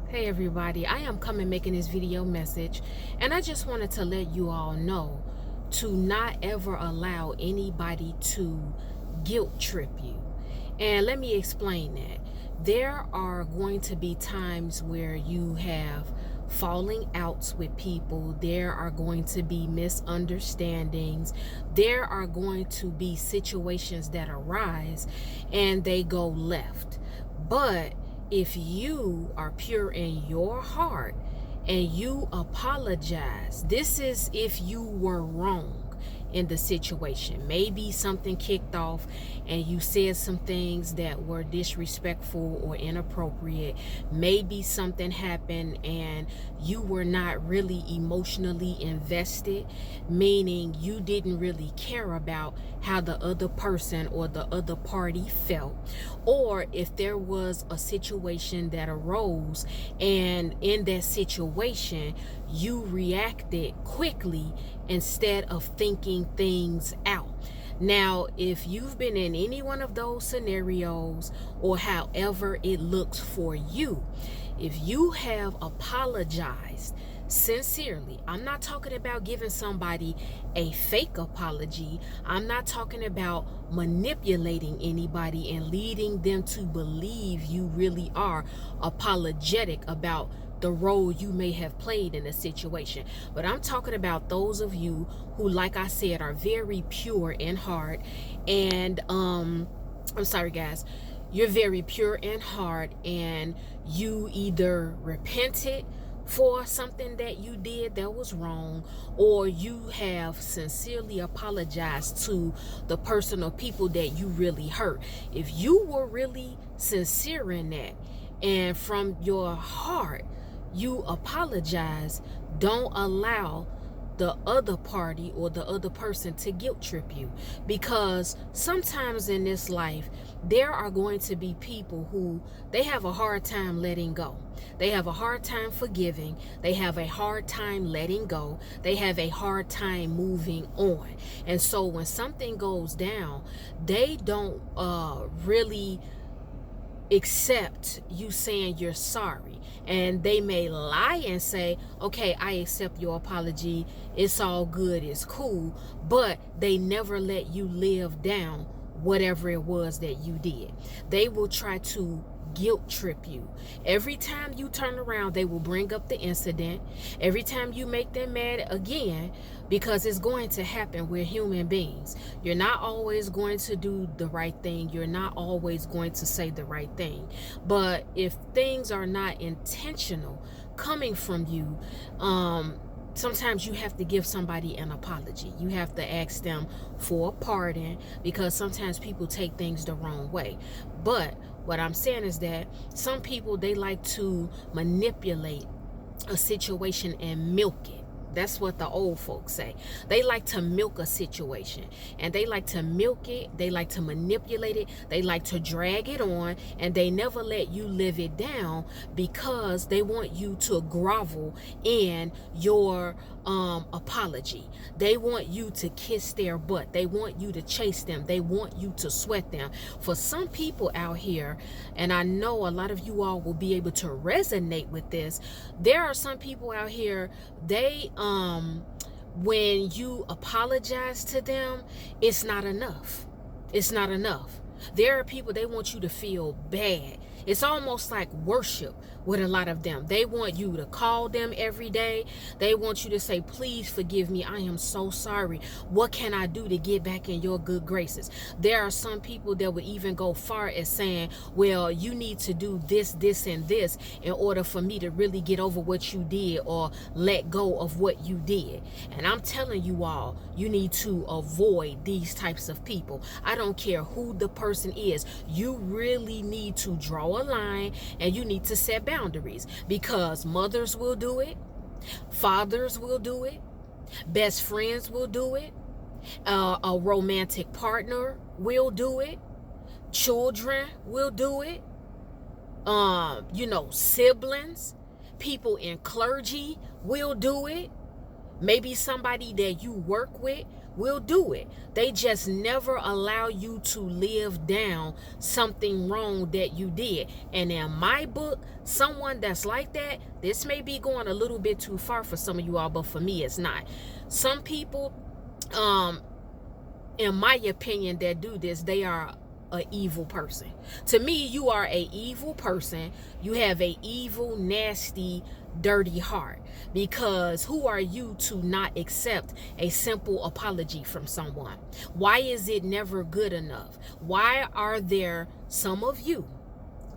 Hey everybody, I am coming making this video message, and I just wanted to let you all know to not ever allow anybody to guilt trip you. And let me explain that. There are going to be times where you have falling outs with people. There are going to be misunderstandings. There are going to be situations that arise and they go left. But if you are pure in your heart and you apologize, this is if you were wrong in the situation. Maybe something kicked off and you said some things that were disrespectful or inappropriate. Maybe something happened and you were not really emotionally invested, meaning you didn't really care about how the other person or the other party felt. Or if there was a situation that arose and in that situation you reacted quickly instead of thinking things out. Now, if you've been in any one of those scenarios, or however it looks for you, if you have apologized sincerely, I'm not talking about giving somebody a fake apology. I'm not talking about manipulating anybody and leading them to believe you really are apologetic about the role you may have played in a situation. But I'm talking about those of you who, like I said, are very pure in heart. And I'm sorry guys, you're very pure in heart and you either repented for something that you did that was wrong, or you have sincerely apologized to the person or people that you really hurt. If you were really sincere in that and from your heart you apologize, don't allow the other party or the other person to guilt trip you, because sometimes in this life there are going to be people who they have a hard time letting go. They have a hard time forgiving. They have a hard time letting go. They have a hard time moving on. And so when something goes down, they don't really accept you saying you're sorry, and they may lie and say, okay, I accept your apology, it's all good, it's cool, but they never let you live down whatever it was that you did. They will try to guilt trip you. Every time you turn around, they will bring up the incident. Every time you make them mad again, because it's going to happen. We're human beings. You're not always going to do the right thing. You're not always going to say the right thing. But if things are not intentional coming from you, sometimes you have to give somebody an apology. You have to ask them for a pardon, because sometimes people take things the wrong way. But what I'm saying is that some people, they like to manipulate a situation and milk it. That's what the old folks say. They like to milk a situation, and they like to milk it. They like to manipulate it. They like to drag it on, and they never let you live it down, because they want you to grovel in your apology. They want you to kiss their butt. They want you to chase them. They want you to sweat them. For some people out here, and I know a lot of you all will be able to resonate with this, there are some people out here, they when you apologize to them, it's not enough. It's not enough. There are people, they want you to feel bad. It's almost like worship with a lot of them. They want you to call them every day. They want you to say, please forgive me. I am so sorry. What can I do to get back in your good graces? There are some people that would even go far as saying, well, you need to do this, this, and this in order for me to really get over what you did or let go of what you did. And I'm telling you all, you need to avoid these types of people. I don't care who the person is. You really need to draw a line, and you need to set boundaries, because mothers will do it, fathers will do it, best friends will do it, a romantic partner will do it, children will do it, siblings, people in clergy will do it, Maybe somebody that you work with will do it. They just never allow you to live down something wrong that you did. And in my book, someone that's like that, this may be going a little bit too far for some of you all, but for me, it's not. Some people, in my opinion, that do this, they are a evil person. To me, you are a evil person. You have a evil, nasty, dirty heart, because who are you to not accept a simple apology from someone? Why is it never good enough? Why are there some of you,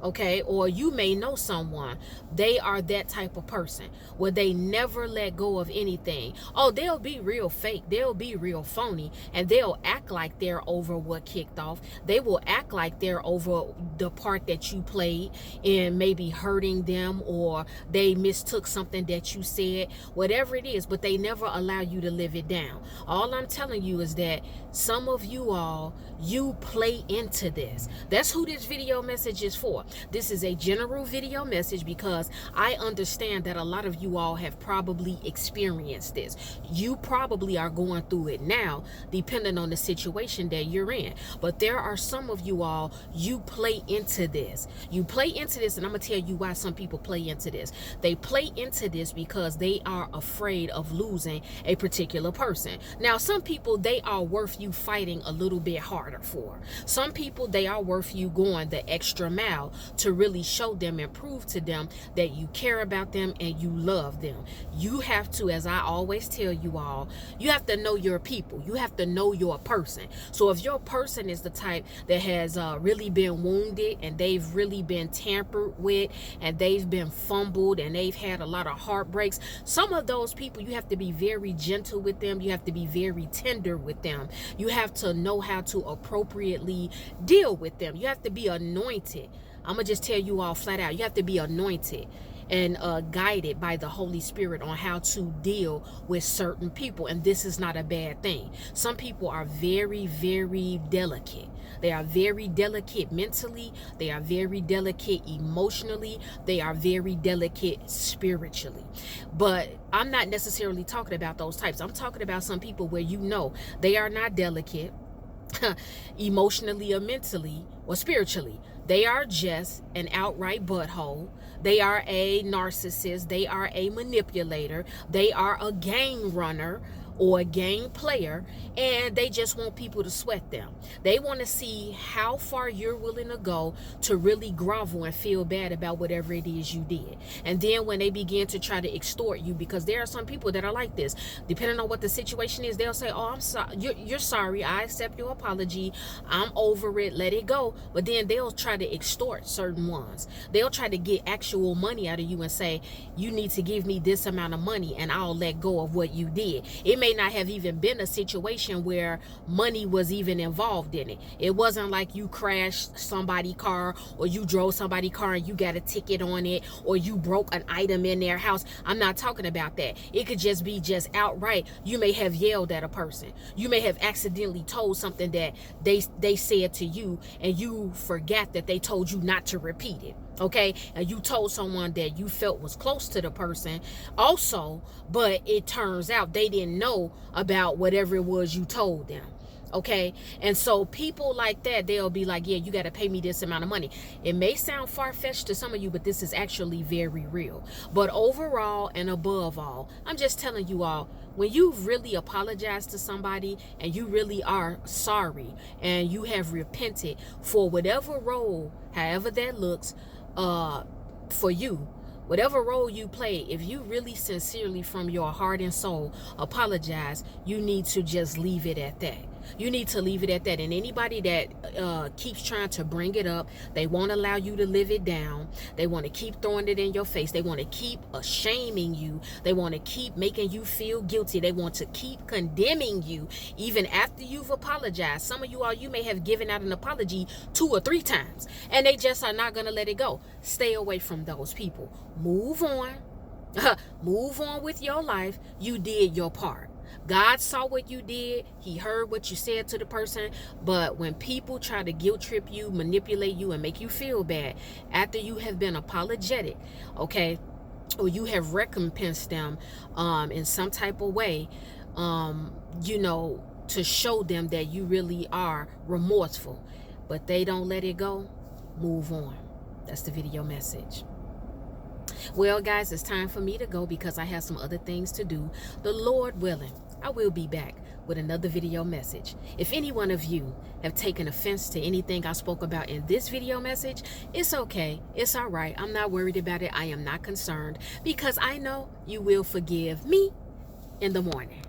okay, or you may know someone, they are that type of person where they never let go of anything? Oh, they'll be real fake, they'll be real phony, and they'll act like they're over what kicked off. They will act like they're over the part that you played in maybe hurting them, or they mistook something that you said, whatever it is, but they never allow you to live it down. All I'm telling you is that some of you all, you play into this. That's who this video message is for. This is a general video message because I understand that a lot of you all have probably experienced this. You probably are going through it now, depending on the situation that you're in. But there are some of you all, you play into this. You play into this, and I'm going to tell you why some people play into this. They play into this because they are afraid of losing a particular person. Now, some people, they are worth you fighting a little bit harder for. Some people, they are worth you going the extra mile to really show them and prove to them that you care about them and you love them. You have to, as I always tell you all, you have to know your people. You have to know your person. So if your person is the type that has really been wounded, and they've really been tampered with, and they've been fumbled, and they've had a lot of heartbreaks, some of those people, you have to be very gentle with them. You have to be very tender with them. You have to know how to appropriately deal with them. You have to be anointed. I'm going to just tell you all flat out, you have to be anointed and guided by the Holy Spirit on how to deal with certain people. And this is not a bad thing. Some people are very, very delicate. They are very delicate mentally. They are very delicate emotionally. They are very delicate spiritually. But I'm not necessarily talking about those types. I'm talking about some people where you know they are not delicate emotionally or mentally or spiritually. They are just an outright butthole. They are a narcissist. They are a manipulator. They are a gang runner or a gang player, and they just want people to sweat them. They want to see how far you're willing to go to really grovel and feel bad about whatever it is you did. And then when they begin to try to extort you, because there are some people that are like this, depending on what the situation is, they'll say, oh, I'm sorry, you're sorry, I accept your apology, I'm over it, let it go. But then they'll try to extort certain ones. They'll try to get actual money out of you and say, you need to give me this amount of money and I'll let go of what you did. It may not have even been a situation where money was even involved in it. It wasn't like you crashed somebody's car, or you drove somebody's car and you got a ticket on it, or you broke an item in their house. I'm not talking about that. It could just be just outright, you may have yelled at a person. You may have accidentally told something that they said to you, and you forgot that they told you not to repeat it. Okay, and you told someone that you felt was close to the person also, but it turns out they didn't know about whatever it was you told them. Okay, and so people like that, they'll be like, yeah, you got to pay me this amount of money. It may sound far-fetched to some of you, but this is actually very real. But overall and above all, I'm just telling you all, when you really apologize to somebody and you really are sorry and you have repented for whatever role, however that looks, for you, whatever role you play, if you really sincerely from your heart and soul apologize, you need to just leave it at that. You need to leave it at that. And anybody that keeps trying to bring it up, they won't allow you to live it down. They want to keep throwing it in your face. They want to keep shaming you. They want to keep making you feel guilty. They want to keep condemning you even after you've apologized. Some of you all, you may have given out an apology 2 or 3 times, and they just are not going to let it go. Stay away from those people. Move on. Move on with your life. You did your part. God saw what you did. He heard what you said to the person. But when people try to guilt trip you, manipulate you, and make you feel bad after you have been apologetic, okay, or you have recompensed them in some type of way, you know, to show them that you really are remorseful, but they don't let it go, move on. That's the video message. Well, guys, it's time for me to go because I have some other things to do. The Lord willing, I will be back with another video message. If any one of you have taken offense to anything I spoke about in this video message, it's okay. It's all right. I'm not worried about it. I am not concerned because I know you will forgive me in the morning.